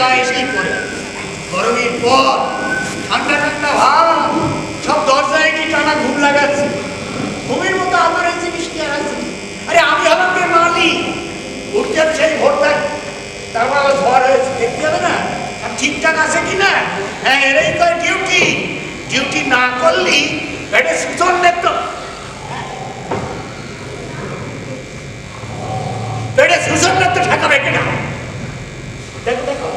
গায়ে এসেই পড়ে। গরমের পর ঠান্ডা ঠান্ডা ভাব, সব দরজায় কি টানা ঘুম লাগাচ্ছে। ঘুমের মতো আমার এই জিনিস কি আর আছে? আরে আমি হলাম কে মালিক, উঠতে হবে সেই ভোর থাক, তারপর আবার ঝড় হয়েছে, দেখতে হবে না আর ঠিকঠাক আছে কিনা। হ্যাঁ, এরাই কয় ডিউটি। ডিউটি না করলি এটা সুজন নেত, এটা সুজন নেত ঠেকাবে কিনা। দেখো দেখো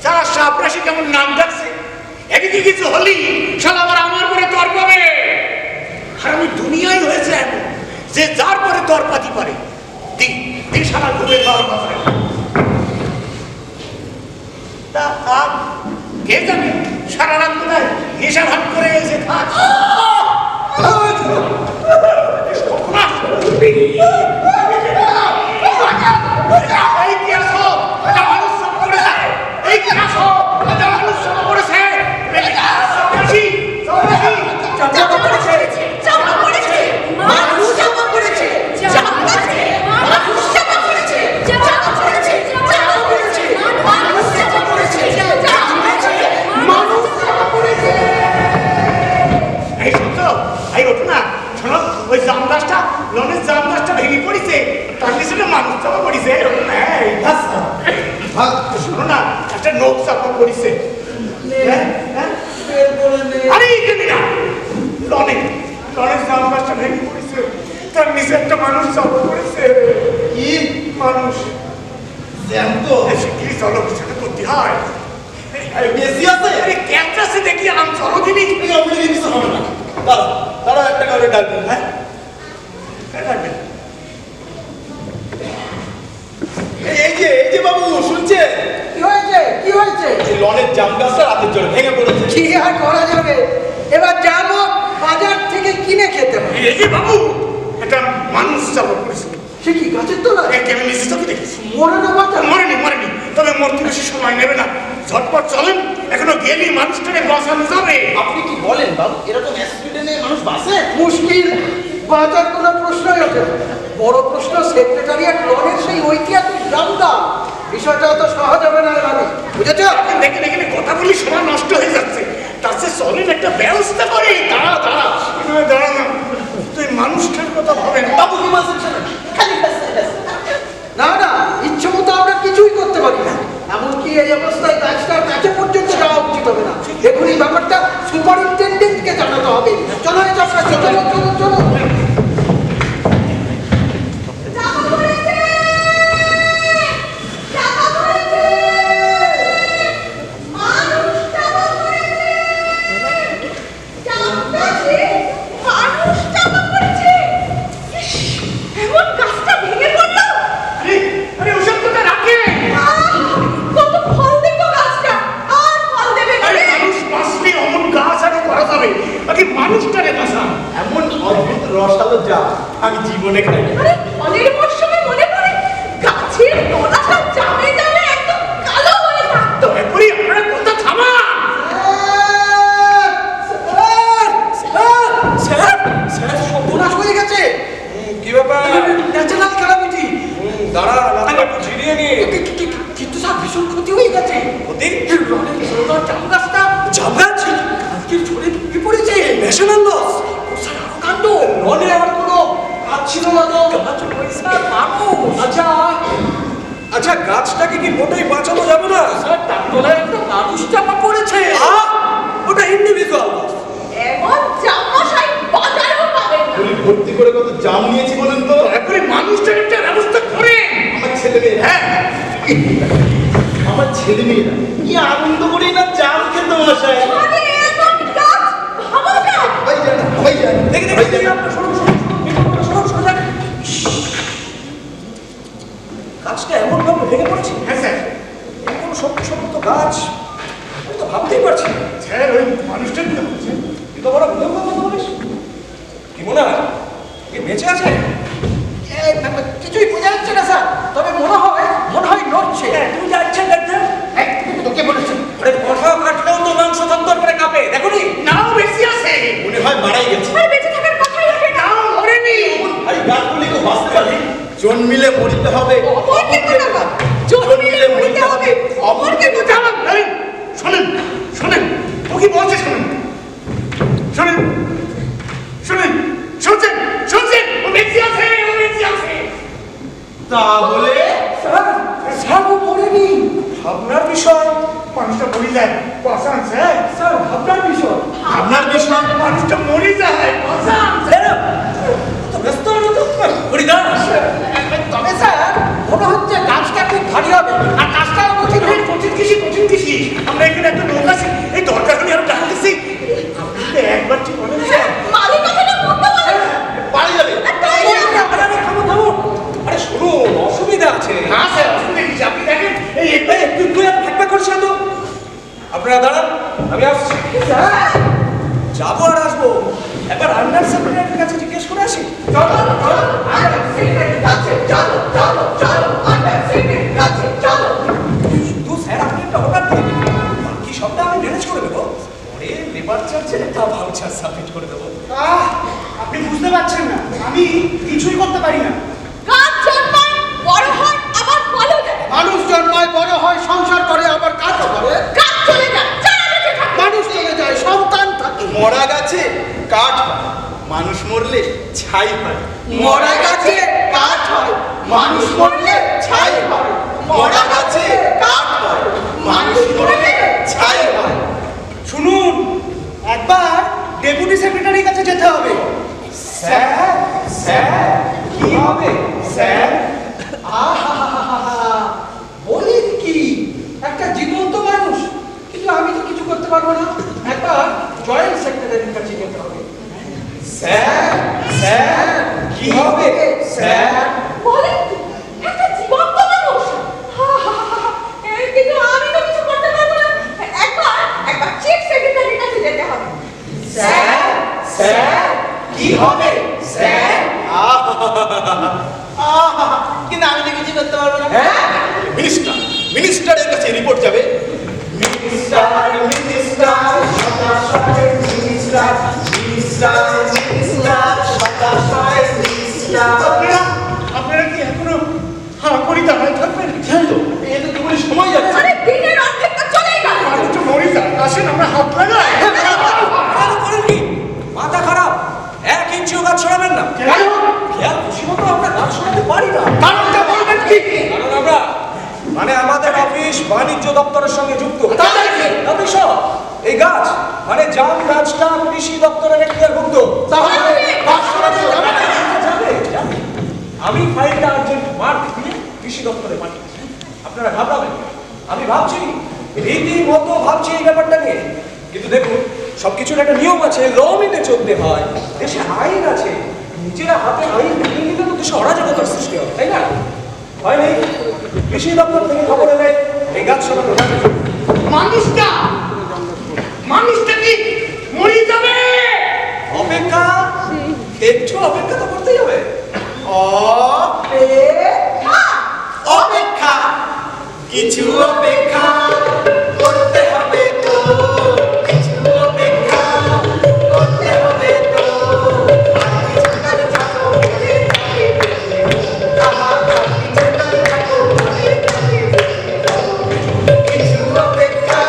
সারা সাপরাশি কেমন নাম ডাকছে, এদিকে কিছু হলি সারা আবার আমার পরে তর পাবে। আর আমি দুনিয়ায় হয়েছে এমন যে যার পরে তরপাতি করে দিন সারা ঘুরে পাওয়ার কথা। কে জানে সারা রাত কোথায় নেশা ভাগ করে এসে থাক। এবার যাবো বাজার থেকে কিনে খেতে হবে। এই যে বাবু, একটা মানুষ চাপা পড়েছে। সে কি গাছের তলায়? আমি নিজে চোখে দেখেছি। মরেনি বাচ্চা? মরেনি মরেনি, তবে মরতে বেশি সময় নেবে না। ঝটপট চলেন, এখনো গেলি মানুষটাকে বাঁচানো যাবে। আপনি কি বলেন বাবু, এরকম অ্যাক্সিডেন্টে মানুষ বাঁচে? মুশকিল, বাঁচার কোনো প্রশ্নই ওঠে না। বড় প্রশ্ন সেক্রেটারিয়েট লনের সেই ঐতিহাসিক গ্রামটা, বিষয়টা তো সহজ হবে না রানী, বুঝেছো? দেখে দেখে কথা বলি সময় নষ্ট হয়ে যাচ্ছে, তার চেয়ে চলেন একটা ব্যবস্থা করি। দাঁড়া দাঁড়া দাঁড়া না, তুই মানুষটার কথা ভাবেন। বাবু কি বলছেন খালি না না, ইচ্ছে মতো আমরা কিছুই করতে পারি না। এমনকি এই অবস্থায় গাছটার কাছে পর্যন্ত যাওয়া উচিত হবে না। দেখুন এই ব্যাপারটা সুপারিনটেন্ডেন্টকে জানাতে হবে। চলো চলো চলো চলো চলো। আমি জীবনে খাই। অনেক মরশুমে মনে পড়ে গাছের তলাটা জামে জামে একদম কালো হয়ে থাকতো। এরপরই আপনারা কথা থামা। স্যার স্যার সর্বনাশ হয়ে গেছে। কি ব্যাপার? Natural calamity. দাঁড়া একটু জিরিয়ে নি। কিন্তু স্যার ভীষণ ক্ষতি হয়ে গেছে। ক্ষতি? জাম গাছটা জাম গাছ কি ঝরে ভেঙে পড়েছে। National loss. স্যার আরো কাণ্ড। লনে আর কোনো গাছ ছিল না তো? স্যার মানুষ। আচ্ছা গাছটাকে কি মোটেই বাঁচানো যাবে না? স্যার তার তলায় একটা মানুষ চাপা পড়েছে। ওটা ইন্ডিভিজুয়াল লস। এমন জামশাই বাজারেও পাবেন না। গুলি ভর্তি করে কত জাম নিয়েছি বলেন তো? এরপরই মানুষটার একটা ব্যবস্থা করে। আমার ছেলে মেয়েরা, হ্যাঁ আমার ছেলে মেয়েরা কি আনন্দ করে না জাম খেতে মশাই। আরে এমন গাছ ভাবো না। ভাই জান দেখে দেখে আপনারা শুনুন গাছটা এমন ভাবে ভেঙে পড়েছে। হ্যাঁ স্যার। এমন শক্ত শক্ত গাছ আমি তো ভাবতেই পারছি না। স্যার ওই মানুষটার কি হচ্ছে? কিন্তু বড় ভয়ঙ্কর কথা বলিস। কি মনে হয় কি বেঁচে আছে? কিছুই বোঝা যাচ্ছে না স্যার, তবে মনে হয় নড়ছে। তুমি যাচ্ছেন দেখতে? তোকে বলেছেন আরে কথা কাটলেও তো মাংস তত্তর করে কাঁপে, দেখোনি? নাও বেশি আছে। মনে হয় মারাই গেছে। আর বেঁচে থাকার কথাই ওঠে না। নাও মরেনি। আরে গাছগুলি তো বাঁচতে পারি। জন্মিলে মরিতে হবে, অমরকে কোথাও জন্মিলে মরিতে হবে, অমরকে কোথাও ভাবনার বিষয় মানুষটা মরে যায় বসান স্যার স্যার ভাবনার বিষয় আপনার বিষয় মানুষটা মরে যায় বসান স্যার তো ব্যস্ত হলো তো হরিদাস তবে স্যার মনে হচ্ছে কাজটা খুব ভারী হবে আর কাজটাও কঠিন হবে। কঠিন কৃষি আমরা এখানে একটা লোক আছে এই দরকার হলে আমি ডাকতেছি আপনি তো একবার ঠিক বলেন স্যার মালিক কথাটা বলতে পারে বাড়ি যাবে আরে শোনো অসুবিধা আছে হ্যাঁ স্যার অসুবিধা কিছু আপনি দেখেন এই একটা তুই আর থাকবে করছিস না তো আপনারা দাঁড়ান আমি আসছি যাবো আর আসবো একবার আন্ডার সেক্রেটারির কাছে জিজ্ঞেস করে আসি চলো চলো আরে সিক্রেট কাছে চলো চলো চলো আরে সিক্রেট কাছে চলো শুধু স্যার আপনি একটা অর্ডার দিয়ে দিন বাকি সবটা আমি ম্যানেজ করে দেবো পরে লেবার চার্জের একটা ভাউচার সাবমিট করে দেবো আপনি বুঝতে পারছেন না আমি কিছুই করতে পারি না গাছ জন্মায় বড় হয় আবার ফলও দেয় মানুষ জন্মায় বড় হয় সংসার করে আবার কাজও করে গাছ চলে যায় চারা বেঁচে থাকে মানুষ চলে যায় সন্তান থাকে মরা গাছে কাঠ হয় মানুষ মরলে ছাই হয় মরা গাছে কাঠ হয় মানুষ মরলে ছাই হয় মরা গাছে কাঠ হয় মানুষ মরলে ছাই হয় শুনুন একবার ডেপুটি সেক্রেটারির কাছে যেতে হবে স্যার স্যার কি হবে স্যার আহাহাহাহা, বলেন কি একটা জীবন্ত মানুষ কিন্তু আমি তো কিছু করতে পারবো না একবার জয়েন্ট সেক্রেটারির কাছে যেতে হবে স্যার স্যার কি হবে স্যার বলেন কি? একটা জীবন্ত মানুষ কিন্তু আমি তো কিছু করতে পারবো না একবার চিফ সেক্রেটারির কাছে যেতে হবে স্যার স্যার কি হবে স্যার কিন্তু আমি তো কিছু করতে পারবো না হ্যাঁ মিনিস্টারের কাছে রিপোর্ট যাবে আপনারা কি এখনো হ্যাঁ করি দাঁড়ায় থাকবেন এই তো কেবলই সময় যাচ্ছে আরে দিনের অর্ধেকটা চলেই গেল মানুষটা মরে যায় আসেন আমরা হাত লাগাই কেন করেন কি মাথা খারাপ 1 ইঞ্চিও গাছ সরাবেন না কেন খেয়াল খুশি মতো আমরা গাছ সরাতে পারি না কারণটা বলবেন কি কারণ আমরা মানে আমাদের অফিস বাণিজ্য দপ্তরের সঙ্গে যুক্ত তাদের কি? তাদের সব এই গাছ মানে জাম গাছটা কৃষি দপ্তরের এখতিয়ারভুক্ত তাহলে গাছ সরাতে যাবে না যাবে। আমি ফাইলটা আর্জেন্ট মার্ক দিয়ে কৃষি দপ্তরে পাঠিয়েছি আপনারা ঘাবড়াবেন না। আমি ভাবছি রীতিমতো ভাবছি এই ব্যাপারটা নিয়ে কিন্তু দেখুন সবকিছুর একটা নিয়ম আছে ল মেনে চলতে হয় দেশে আইন আছে নিজেরা হাতে আইন ভেঙে নিলে তো দেশে অরাজকতার সৃষ্টি হয় তাই না হয় নেই কৃষি দপ্তর থেকে খবর এলে এই গাছ সরাতে হবে মানুষটা কি মরে যাবে অপেক্ষা একটু অপেক্ষা তো করতেই হবে অপেক্ষা কিছু অপেক্ষা করতে হবে তো কিছু অপেক্ষা করতে হবে তো কিছু অপেক্ষা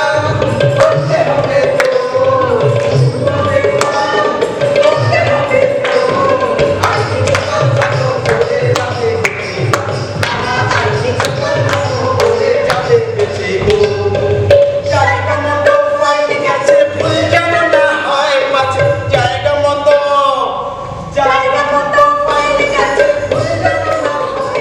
করতে হবে জায়গা মতো ফাইল গেছে ভুল যেন না হয় পাছে জায়গা মতো ফাইল গেছে ভুল যেন না হয়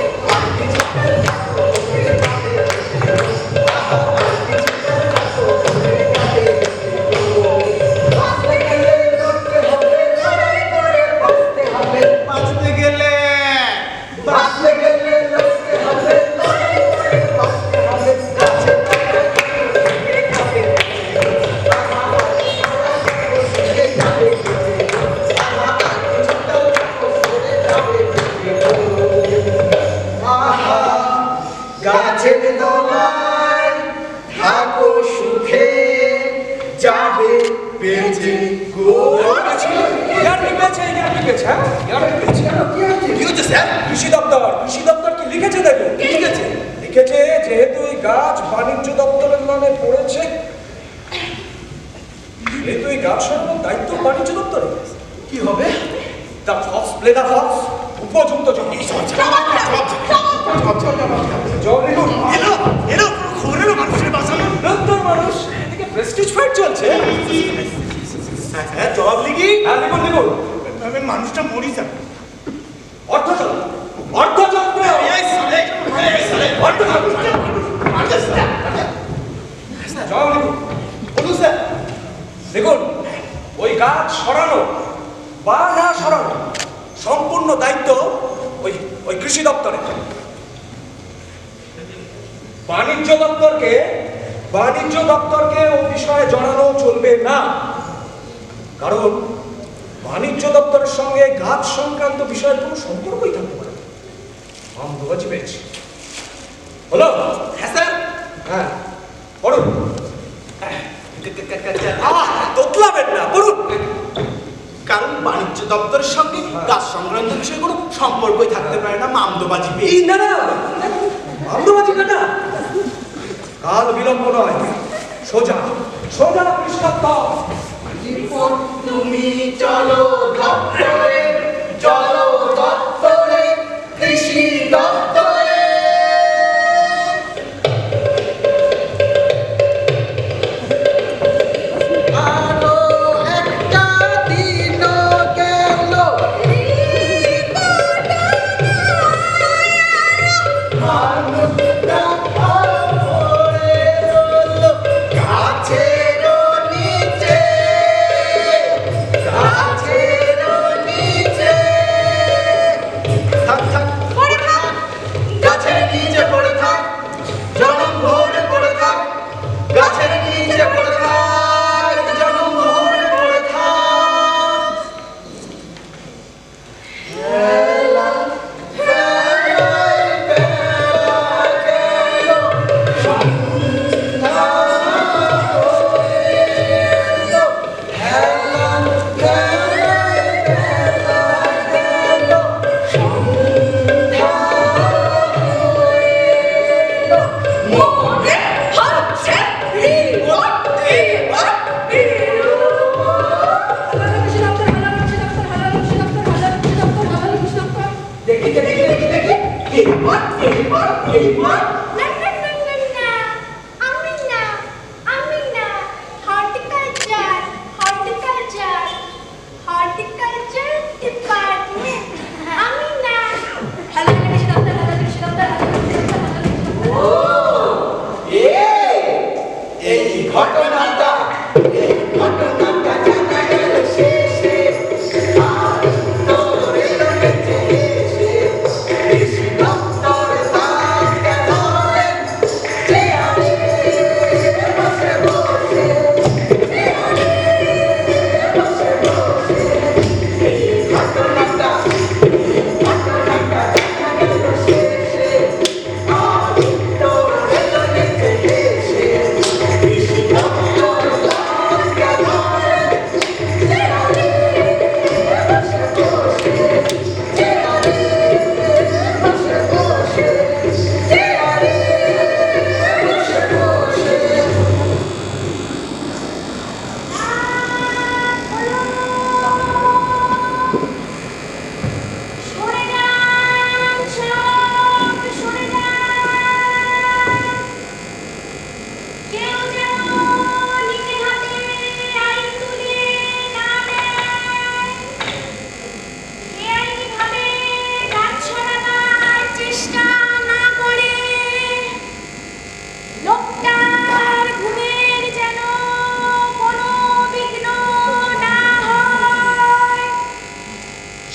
বাঁচতে গেলে লড়তে হবে লড়াই করে বাঁচতে হবে বাঁচতে গেলে লড়তে হবে লড়াই করে বাঁচতে হবে কাছে গাছের তলায় থাকো সুখে যাবে বেঁচে গো কি হচ্ছে স্যার কৃষি দপ্তর কি লিখেছে দেখো কি লিখেছে লিখেছে যেহেতু এই গাছ বাণিজ্য দপ্তরের নামে পড়েছে যেহেতু এই গাছ সরানোর দায়িত্ব বাণিজ্য দপ্তরে কি হবে দা ফক্স প্লে দা ফক্স উপযুক্ত জবাব জবাব লিখুন এলো কোনো খবর এলো মানুষ সরানো বা না সরানো সম্পূর্ণ দায়িত্ব ওই ওই কৃষি দপ্তরের। বাণিজ্য দপ্তরকে ও বিষয়ে জড়ানো চলবে না, কারণ বাণিজ্য দপ্তরের সঙ্গে গাছ সংক্রান্ত বিষয়ের কোনো সম্পর্কই থাকতে পারে না। আমদাবাজি পেয়েছি হলো? হ্যাঁ স্যার। হ্যাঁ পড়ুন। তোতলাবেন না, পড়ুন। কারণ বাণিজ্য দপ্তরের সঙ্গে গাছ সংক্রান্ত বিষয়ে কোনো সম্পর্কই থাকতে পারে না, মামদোবাজি এই পেয়েছি। না না আমদাবাজি না, কাল বিলম্ব নয়, সোজা সোজা কৃষি দপ্তর। তুমি চলো দপ্তরে, চলো দপ্তরে, কৃষি দপ্তরে। আরো একটা দিন গেল, মানুষটা পড়ে রইল গাছের নিচে, গাছের নিচে। থাক থাক পড়ে থাক। গাছের নিচে পড়ে থাক, জনম ভরে পড়ে থাক, গাছের নিচে পড়ে থাক, জনম ভরে পড়ে থাক। বেলা, বেলায় বেলা গেল, সন্ধ্যা হয়ে এলো। বেলা, বেলায় বেলা গেল, সন্ধ্যা হয়ে এলো। মনে হচ্ছে রিপোর্ট, রিপোর্ট, দেখি দেখি দেখি দেখি, রিপোর্ট রিপোর্ট রিপোর্ট। না না না না না আমি না আমি না হর্টিকালচার হর্টিকালচার হর্টিকালচার ডিপার্টমেন্ট আমি না এই ঘটনাটা, এই ঘটনাটা জানা গেল শেষে, আর তোর এলো বেঁচে এসে, কৃষি দপ্তর তাকে ধরেন, চেয়ারে বসে বসে, চেয়ারে বসে বসে। এই ঘটনাটা জানা গেল শেষে, আর তোর এলো বেঁচে এসে, কৃষি দপ্তর তাকে ধরেন, চেয়ারে বসে বসে, চেয়ারে বসে বসে, চেয়ারে বসে বসে। সরে যান সব সরে যান কেউ যেন নিজে হাতে আইন তুলে না নেয় বেআইনিভাবে গাছ সরাবার চেষ্টা না করে লোকটার ঘুমের যেন কোনো বিঘ্ন না হয়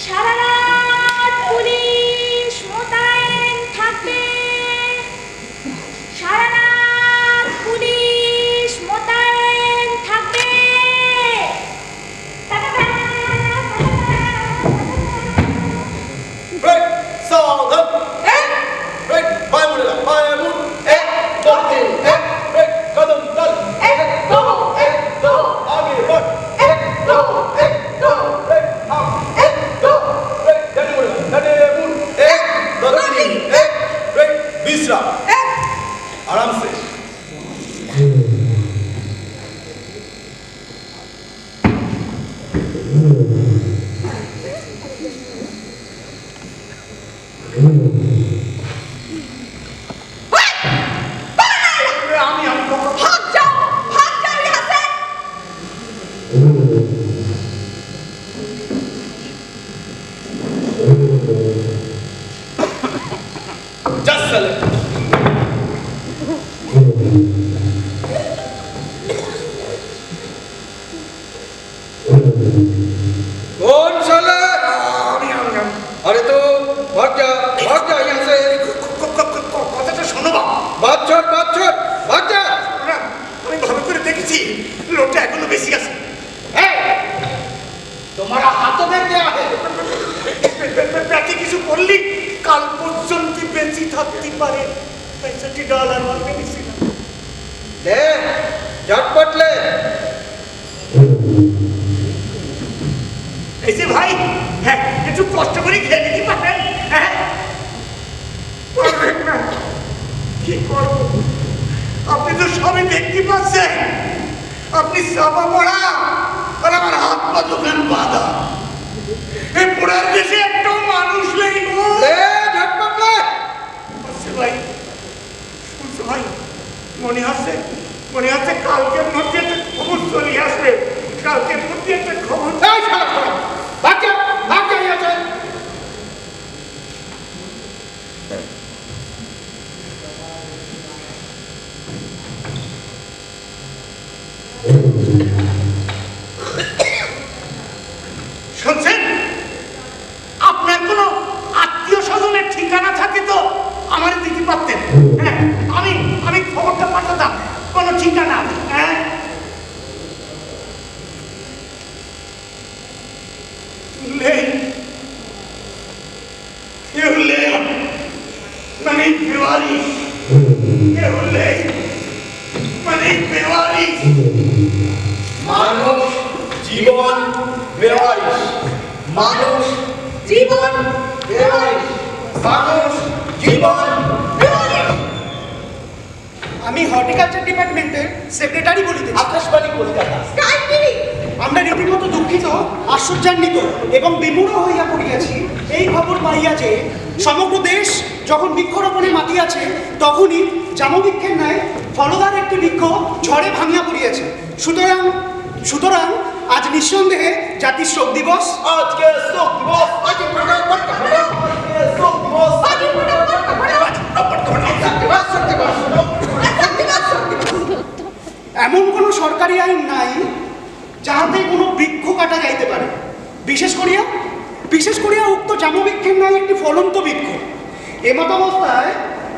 সারা রাত পুলিশ মোতায়েন থাকবে সারা রাত পুলিশ মোতায়েন থাকবে ব্রেক, সাবধান। ব্রেক, পায়ে মুড়ে দাও, পায়ে মুড়। এক, দো, তিন, এক, ব্রেক, কদম চল। এক দো, এক দো, আগে बढ़। এক দো, এক দো, ব্রেক, থাম। এক দো, ব্রেক, ডানে মুড়ে দাও, ডানে মুড়। এক, দো, তিন, এক, ব্রেক, বিশ্রাম। आराम से। আমি ভাগ যাও यहाँ से। Just select. থাকতে পারে $65 মাল কিনেছিলাম। ले झटपट ले। এই যে ভাই, হ্যাঁ একটু কষ্ট করে খেয়ে নিতে পারেন। হ্যাঁ পারবেন না, কি করবো? আপনি তো সবই দেখতে পাচ্ছেন, আপনি চাপা পড়া আর আমার হাত পা দোকান বাঁধা। এই পোড়ার দেশে একটাও মানুষ নেই গো। ले झटपट ले। আচ্ছা ভাই, শুনছো ভাই, মনে আছে কালকের মধ্যে একটা খবর চলে আসবে, কালকের মধ্যে একটা খবর। এই শালা শালা, ভাগ যা यहाँ से। শুনছেন, আপনার কোনো আত্মীয় স্বজনের ঠিকানা থাকে তো আমার দিতে পারতেন। হ্যাঁ আমি খবরটা পাঠাতাম, কোনো ঠিকানা। হ্যাঁ মানে বেওয়ারিশ, মানে বেওয়ারিশ। মানুষ জীবন বেওয়ারিশ, মানুষ জীবন বেওয়ারিশ, মানুষ জীবন বেওয়ারিশ। আমি হর্টিকালচার ডিপার্টমেন্টের সেক্রেটারি বলিতেছি। আকাশবাণী কলকাতা। Sky TV. আমরা রীতিমতো দুঃখিত, আশ্চর্যান্বিত এবং বিমূঢ় হইয়া পড়িয়াছি এই খবর পাইয়া যে সমগ্র দেশ যখন বৃক্ষরোপণে মাতিয়াছে, তখনই জামবৃক্ষের ন্যায় ফলদার একটি বৃক্ষ ঝড়ে ভাঙিয়া পড়িয়াছে। সুতরাং আজ নিঃসন্দেহে জাতির শোক দিবস। আজকে শোক দিবস, আজকে শোক দিবস, এমন কোনো সরকারি আইন নাই যাহাতে কোনো বৃক্ষ কাটা যাইতে পারে, বিশেষ করিয়া উক্ত জামবৃক্ষের ন্যায় একটি ফলন্ত বৃক্ষ।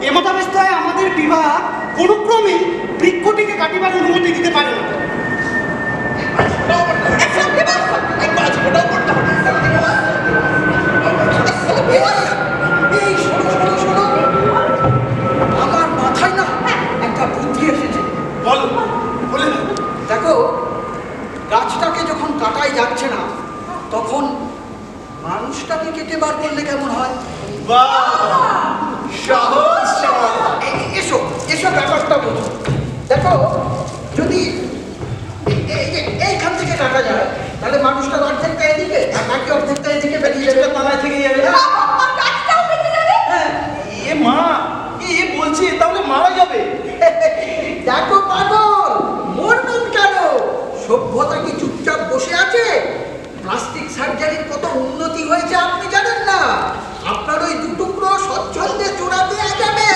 এমতাবস্থায় আমাদের বিভাগ কোনো ক্রমেই বৃক্ষটিকে কাটিবার অনুমতি দিতে পারে না। এই শোনো, আমার মাথায় না একটা বুদ্ধি এসেছে। বল বলে দেখো, গাছটাকে যখন কাটাই যাচ্ছে না, তখন মানুষটাকে কেটে বার করলে কেমন হয়? সহজ এসব ব্যাপারটা বলো। দেখো, যদি এইখান থেকে কাটা যায়, তাহলে মানুষটার অর্ধেকটা এদিকে আর বাকি অর্ধেকটা এদিকে বেরিয়ে যাবে, তলায় থেকে যাবে। গাছটাও বেঁচে যাবে। হ্যাঁ, এ মা, এ বলছি তাহলে মারা যাবে। দেখো পাগল, মরবেন কেন? সভ্যতা কি চুপচাপ বসে আছে? প্লাস্টিক সার্জারির কত উন্নতি হয়েছে আপনি জানেন না? আপনার ওই দুটুকরো স্বচ্ছন্দে চূড়া দেওয়া যাবে।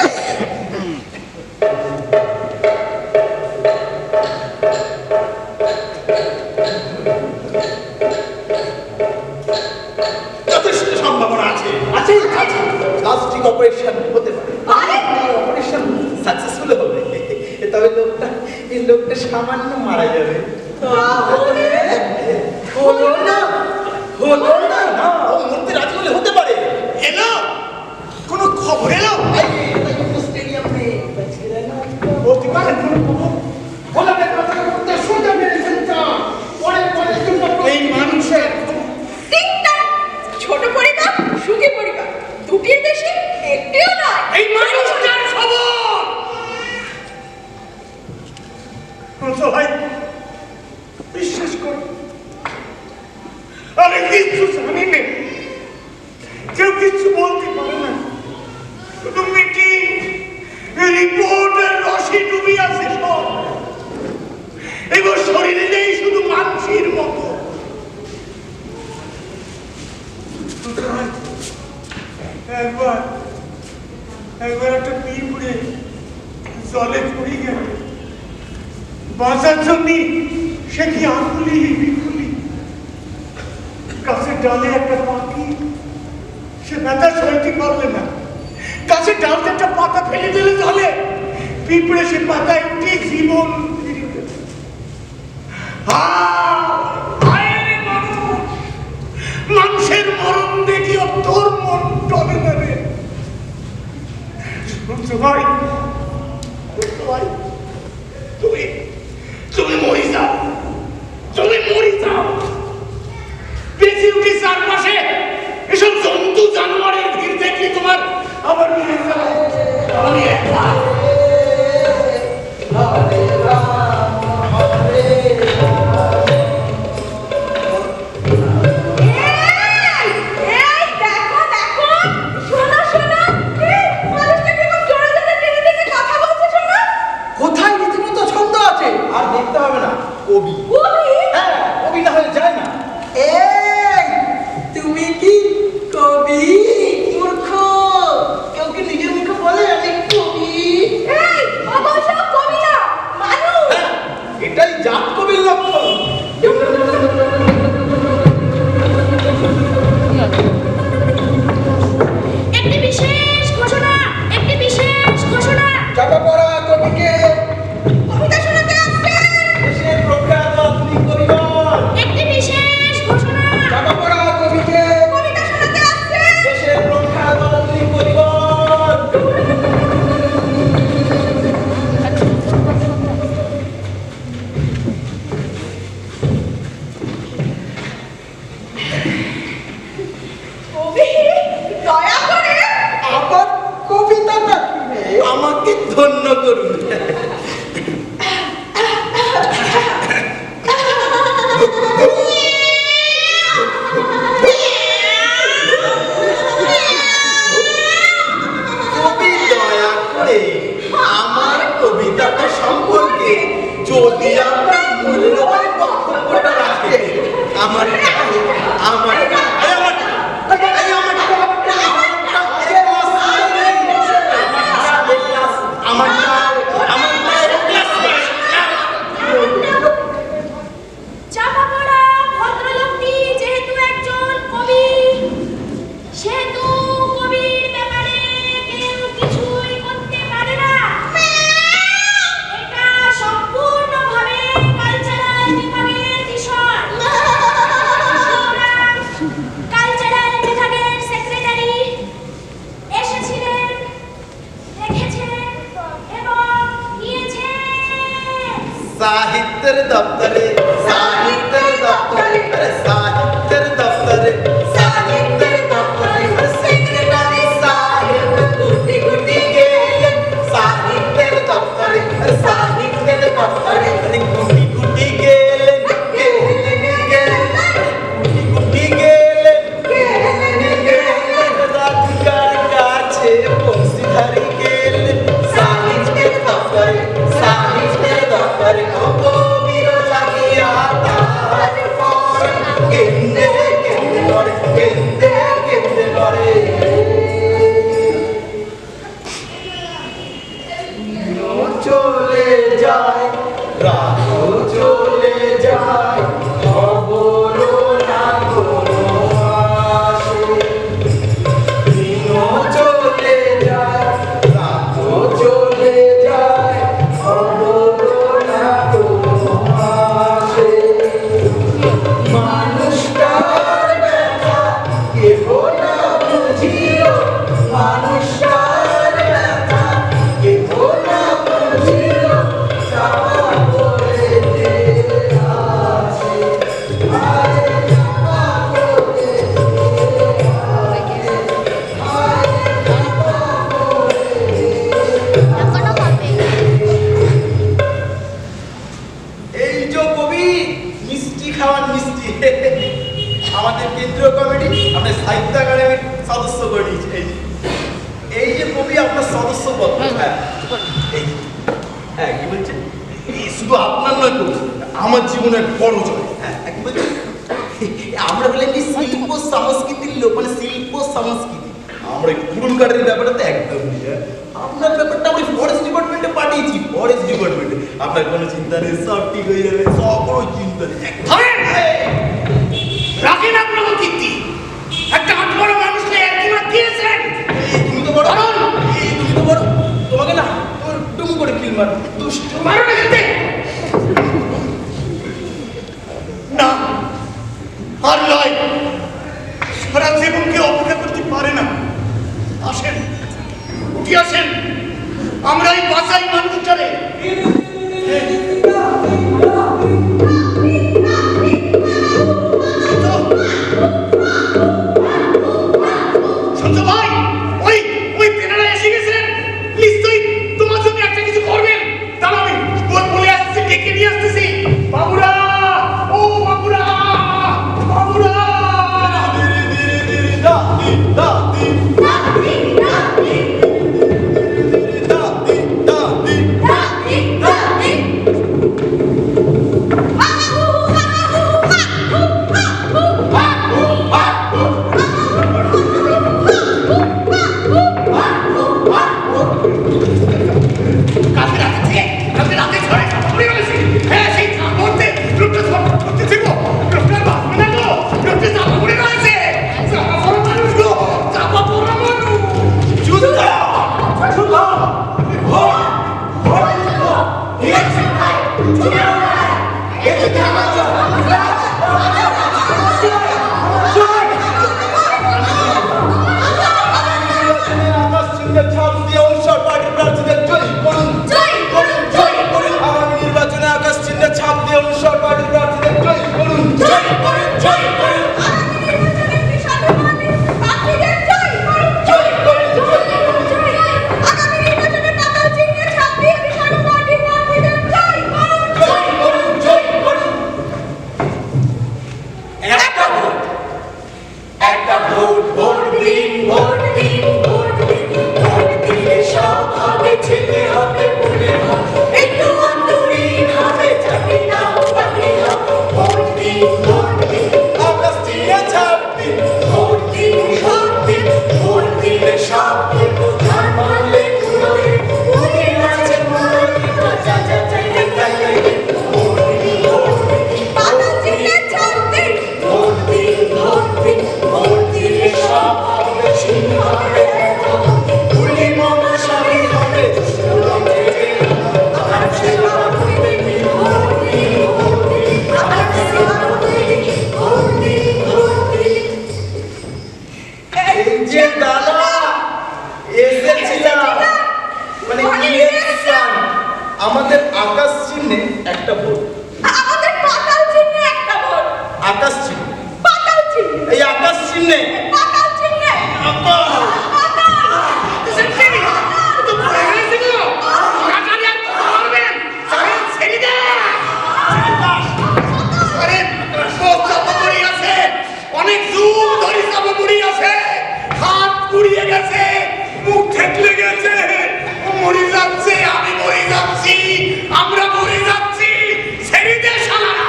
যথেষ্ট সম্ভাবনা আছে। প্লাস্টিক অপারেশন হতে পারে, অপারেশন সাকসেসফুল হবে, তবে লোকটা সামান্য মারা যাবে। হলো না। না, ও মরতে রাজি হলে হতে পারে। এলো কোনো খবর এলো? স্টেডিয়াম নেই, বলতে পারেন কোনো খবর? এই মানুষের টিকটাক। ছোট পরিবার, সুখী পরিবার, দুটির বেশি একটিও নয়। এই মানুষটার খবর শুনছো ভাই? বিশ্বাস করো, আমি কিচ্ছু জানি না, কেউ কিচ্ছু বলতে পারে না, শুধু মিটিং রিপোর্টের রসে ডুবি আছে সব। এবার শরীরে নেই শুধু মানুষের মতো। একবার একটা পিঁপড়ে জলে পড়ে গেল, বাঁচার জন্য সে কি আকুলি বিকুলি। গাছের ডালে একটা পাখি, সে ব্যথা সইতে পারলে না, গাছের ডাল একটা পাতা ফেলে দিলে জলে, পিঁপড়ে সে পাতায় উঠে জীবন ফিরে পেল। মানুষের মরণ দেখি তোর মন টলে নেবে। ভাই ভাই তুমি তুমি মরে যাও, তুমি মরে যাও। বেঁচে উঠি চারপাশে এসব জন্তু জানোয়ারের ভিড় দেখলে তোমার আবার মরে যাও। আমি একলা এই দেখো দেখো, শোনো শোনো, এই মানুষটা কিরকম জোরে জোরে টেনে টেনে কথা বলছে শোনো। কোথায় রীতিমতো ছন্দ আছে? আর দেখতে হবে না, কবি। কবি? হ্যাঁ, কবি না হলে যায় না। এই তুমি কি কবি? মূর্খ, কেউ কি নিজের মুখে বলে আমি কবি? এই অবশ্য কবি না, মানুষ। হ্যাঁ, এটাই জাত কবির লক্ষণ। একটি বিশেষ ঘোষণা, একটি বিশেষ ঘোষণা। চাপা পড়া কবিকে কবিতা শোনাতে আসছে। দেশের প্রখ্যাত আধুনিক কবিগণ, একটি বিশেষ ঘোষণা। চাপা পড়া কবিকে কবিতা শোনাতে আসছে। দেশের প্রখ্যাত আধুনিক কবিগণ। কবি দয়া করে আবার কবিতাটা শুনে আমাকে ধন্য করুন। কবি দয়া করে আমার কবিতাটা সম্পর্কে যদি আপনার মূল্যবান বক্তব্যটা রাখে, আমার আমার চাপা পড়া ভদ্রলোকটি যেহেতু একজন কবি, সেহেতু কবির ব্যাপারে কেউ কিছুই করতে পারে না। এটা সম্পূর্ণভাবে কালচারাল বিভাগের বিষয়। সুতরাং কালচারাল বিভাগের সেক্রেটারি এসেছিলেন, দেখেছেন এবং নিয়েছেন। সাহিত্যের দপ্তরে সাহিত্যের দপ্তরে সাহিত্যের দপ্তরে সাহিত্যের দপ্তরে সেক্রেটারি সাহেব গুটি গুটি গেলেন। সাহিত্যের দপ্তরে সাহিত্যের দপ্তরে গুটি গুটি গেলেন, গেলেন গেলেন, গুটি গুটি গেলেন, গেলেন গেলেন, রাধিকার কাছে বংশীধারী গেলেন। সাহিত্যের দপ্তরে সাহিত্যের দপ্তরে কবির লাগিয়া তার পর কেন্দে কেন্দে লড়ে, কেন্দে কেন্দে লড়ে। চলে যায় রাতও চলে যায়, খবর না কোনো আসে। দিনও চলে যায় রাতও চলে যায়, খবর না কোনো আসে। মানুষটার ব্যথা কেহ না বুঝিল, মানুষটার ব্যথা কেহ না বুঝিল, চাপা পড়ে যে আছে, আরে চাপা পড়ে এই যে কবি মিষ্টি খাওয়ান মিষ্টি। আমাদের কেন্দ্রীয় কমিটি আপনার সাহিত্য একাডেমির সদস্য করে নিয়েছে। এই যে কবি আপনার সদস্য পদ। হ্যাঁ এই হ্যাঁ কি বলছেন? এই শুধু আপনার নয় কবি, আমার জীবনের বড় জয়। হ্যাঁ কি বলছেন? আমরা বললাম কি শিল্প সংস্কৃতির লোক, মানে শিল্প সংস্কৃতি। আমরা এই পুরুল কাঠের ব্যাপারটা তো একদম নেই। আপনার ব্যাপারটা আমি ফরেস্ট ডিপার্টমেন্টে পাঠিয়েছি, ফরেস্ট ডিপার্টমেন্টে। আপনার কোনো চিন্তা নেই, সব ঠিক হয়ে যাবে, সব কোনো চিন্তা নেই। ধরেন রাখেন আপনার কীর্তি। একটা হাত বড় মানুষকে একদিন দিয়েছেন। এই তুমি তো বড়, এই তুমি তো বড়, তোমাকে না তোমার ডুম করে কিল মার দুষ্ট মারো না যেতে। না আর নয়, সারা জীবনকে অপেক্ষা করতে পারে না। আসেন, উঠে আসেন, আমরাই বাঁচাই মানুষটারে। শুনছো ভাই, ওই ওই তেনারা এসে গেছেন, নিশ্চয়ই তোমার জন্য একটা কিছু করবেন। তাহলে আমি বলে আসছি, ডেকে নিয়ে আসতেছি। বাবুরা, ও বাবুরা, বাবুরা। কালকে রাতে ঝড়ে পড়ে গেছে। হ্যাঁ, সেই করতে লোকটা করতে ছিল, লোকটার বাঁচবে না গো, লোকটা চাপা পড়ে রয়েছে। চাপা পড়া মানুষ গো, চাপা পড়া মানুষ। যুদ্ধ যুদ্ধ ছাপ দিয়ে অনুসার পার্টির প্রার্থীদের জয় করুন। আগামী নির্বাচনে আকাশ চিহ্নে ছাপ দিয়ে অনুসার পার্টির প্রার্থীদের জয় করুন। একটা ভোট, ভোট দিন, ভোট দিন, ভোট দিন, ভোট দিলে সব হবে, ছেলে হবে, পুলে হবে, একটু অন্তরীণ হবে, চাকরি নাও, চাকরি নাও। ভোট দিন, ভোট দিন, আকাশ চিহ্নে ছাপ দিন। ভোট দিন, ভোট দিন, ভোট দিলে সব দেবো, ধান মারলে পুরো দেবো, ভোটে আছে পুরো দেবো, যা যা চাইলে তাই তাই দেবো। ভোট দিন, ভোট দিন, ভোট দিলে ছাপ দিন, ভোট দিন, ভোট দিন, ভোট দিলে সব হবে, সিংহ হবে, পুলি মোমো সবই হবে, দুষ্ট হবে, আমার সেবা করবে, ভোট দিন, ভোট দিন, আমার সেবা করবে, ভোট দিন, ভোট দিন। এই যে দাদা এসেছিলাম, মানে ইলেকশন, আমাদের আকাশ চিহ্নে একটা ভোট। আমাদের পাতাল চিহ্নে একটা ভোট। আকাশ চিহ্ন, পাতাল চিহ্নে, এই আকাশ চিহ্নে পাতাল চিহ্নে। অনেক যুগ ধরে চাপা পড়ে আছে, হাত পুড়িয়ে গেছে, মুখ থেতলে গেছে, ও মরে যাচ্ছে, আমি মরে যাচ্ছি, আমরা মরে যাচ্ছি, ছেড়ে দে শালারা।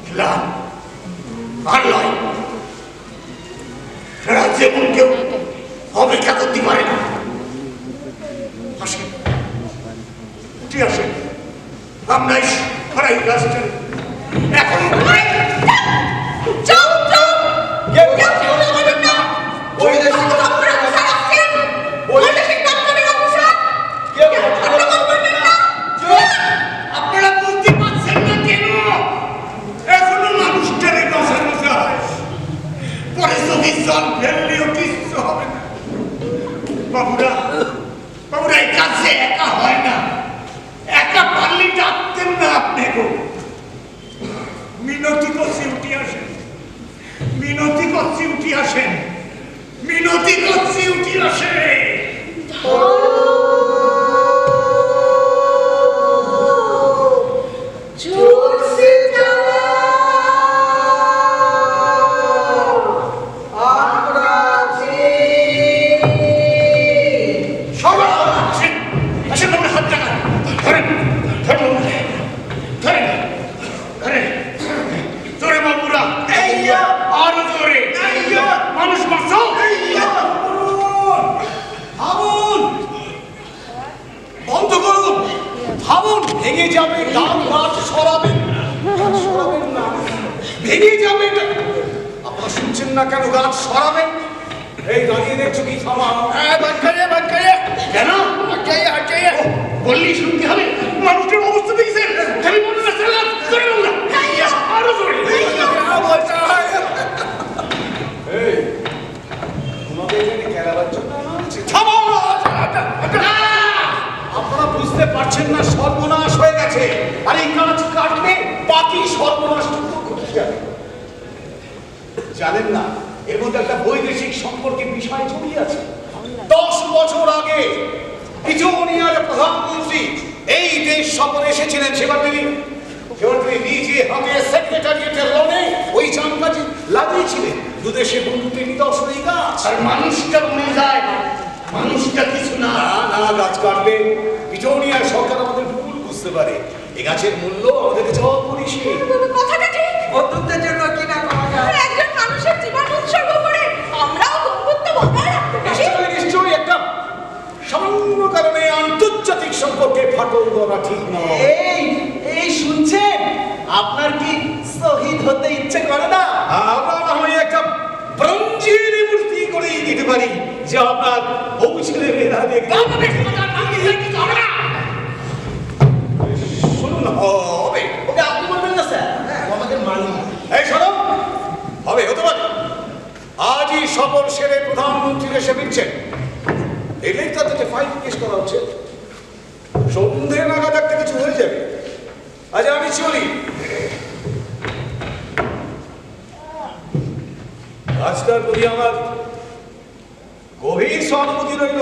খেলাম আর লয়, এরা যেমন কেউ অপেক্ষা করতে পারে না। আসেন, উঠে আসেন, আমরা সরাই রাষ্ট্র এখন চুপ চুপ। কেউ কেউ কেউ বলবেন না। বৈদেশিক দপ্তরের অফিসার আসছেন। বৈদেশিক দপ্তরের অফিসার। কেউ কেউ কথা বলবেন না। আপনারা বুঝতে পারছেন না কেন এখনো মানুষটারে বাঁচানো যায়? পরে চোখের জল ফেললেও কিচ্ছু হবে না। বাবুরা, বাবুরা, এই কাজ যে একা হয় না, একা পারলে ডাকতেন না আপনি গো। মিনতি করছি উঠে আসেন, মিনতি করছি উঠে আসেন, মিনতি করছি উঠে আসেন। জোরসে চালাও, আমরা আছি। সবাই আসেন, আসেন, বাবুরা, হাত টাকা ধরেন, ধরেন, ধরেন, ধরেন, জোরে বাবুরা, আরো জোরে, মানুষ বাঁচাও। ভাবুন, বন্ধ করুন, ভাবুন, ভেঙে যাবে গান, গাছ সরাবেন না, ভেঙে যাবে। আপনারা শুনছেন না কেন? গাছ সরাবেন। এই দাঁড়িয়ে দেখছো কি? থামা। কেন বললি শুনতে হবে? মানুষটার অবস্থা দেখছেন? খালি মনে না চালান, জোরে বাবুরা, আরো জোরে। এই, তোমাকে এখানে কেন এখনো বুঝতে পারছেন না সর্বনাশ হয়ে গেছে, আর এই গাছ কাটলে বাকি সর্বনাশ ঘটে যাবে। জানেন না এর মধ্যে একটা বৈদেশিক সম্পর্কে বিষয় জড়িয়ে আছে। 10 বছর আগে ইথিওপিয়ার প্রধানমন্ত্রী এই দেশ সফরে এসেছিলেন। সেবার তিনি নিজে হাতে সেক্রেটারিয়েটের লনে ওই চামকাজি লাগিয়েছিলেন। দুদেশে বন্ধুত্বের নিদর্শন এই গাছ। আর মানুষটা মরে যায়, মানুষটা কিছু না। না না, গাছ কাটলে ইথিওপিয়ার সরকার আমাদের ভুল বুঝতে পারে। এই গাছের মূল্য আমাদের কাছে অপরিসীম। কথাটা ঠিক। বন্ধুত্বের জন্য কি না করা যায়? একজন মানুষের জীবন উৎসর্গ করে আমরাও বন্ধুত্ব বজায় রাখতে পারি। নিশ্চয়ই একটা সামান্য কারণে আন্তর্জাতিক সম্পর্কে ফাটল ধরা ঠিক নয়। এই শুনছেন, আপনার কি শহীদ হতে ইচ্ছে করে না? আমরা না হয় একটা ব্রঞ্জের মূর্তি করেই দিতে পারি, যে আপনার বউ ছেলে মেয়েরা দেখবে। শুনুন, হবে। ওকে আপনি বলবেন না স্যার, ও আমাদের মালিক। এই শোনো, হবে, হতে পারে। আজই সফর সেরে প্রধানমন্ত্রী এসে ফিরছেন। এলেই তাদেরকে ফাইল কেস করা হচ্ছে। সন্ধে নাগাদ একটা কিছু হয়ে যাবে। আজ আমি চলি। আজকাল প্রতি আমার গভীর সহানুভূতি রইল।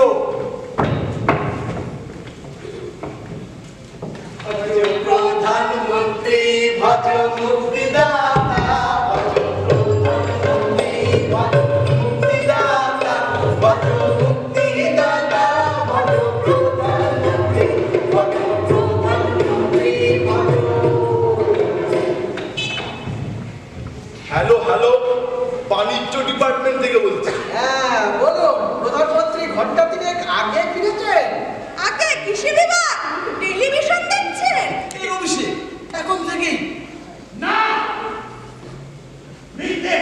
প্রধানমন্ত্রী ভজ মুক্তিদাতা, ভজ প্রধানমন্ত্রী ভজ মুক্তিদাতা, ভজ মুক্তিদাতা, ভজ প্রধানমন্ত্রী, ভজ প্রধানমন্ত্রী, ভজ। হ্যালো হ্যালো, বাণিজ্য ডিপার্টমেন্ট থেকে বলছি। হ্যাঁ বলুন, প্রধানমন্ত্রী ঘন্টা 3 আগে ফিরেছেন। আগে কৃষি বিভাগ টেলিভিশন দেখছেন। এই অভিষেক এখন থেকেই না, মিথ্যে,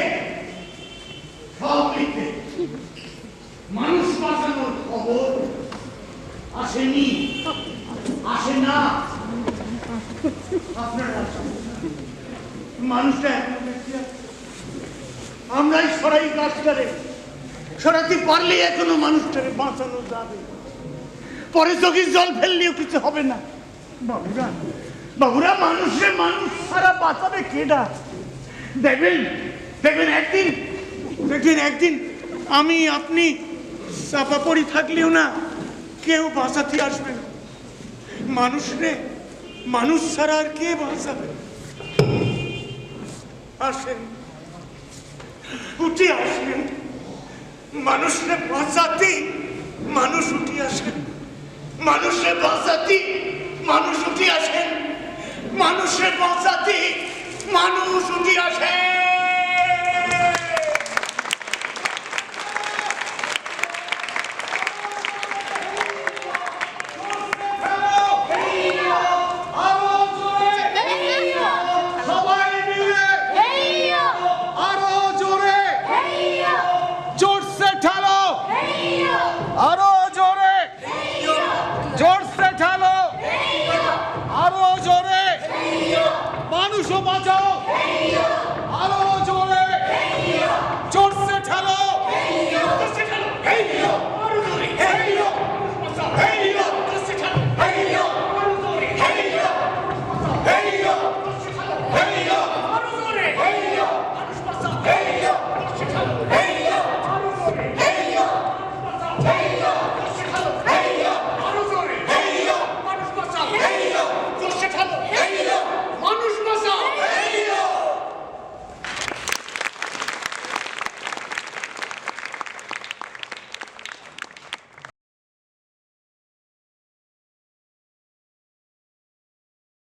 সব মিথ্যে। মানুষ বাঁচানোর খবর আসেনি, আসে না। আপনারা মানুষটা এখনো বেঁচে আছে। আমরাই সরাই গাছটারে, সরাতে পারলে এখনো মানুষটারে বাঁচানো যাবে। পরে চোখের জল ফেললেও কিছু হবে না। বাবুরা, বাবুরা, মানুষে মানুষ ছাড়া বাঁচাবে কেডা? দেখবেন, দেখবেন একদিন আমি আপনি চাপা পড়ি থাকলেও না কেউ বাঁচাতে আসবে না। মানুষরে মানুষ ছাড়া আর কে বাঁচাবে? আসেন, উঠে আসেন, মানুষরে বাঁচাতে মানুষ উঠে আসেন, মানুষে বাঁচাতে মানুষ উঠে আসেন, মানুষে বাঁচাতে মানুষ উঠে আসেন।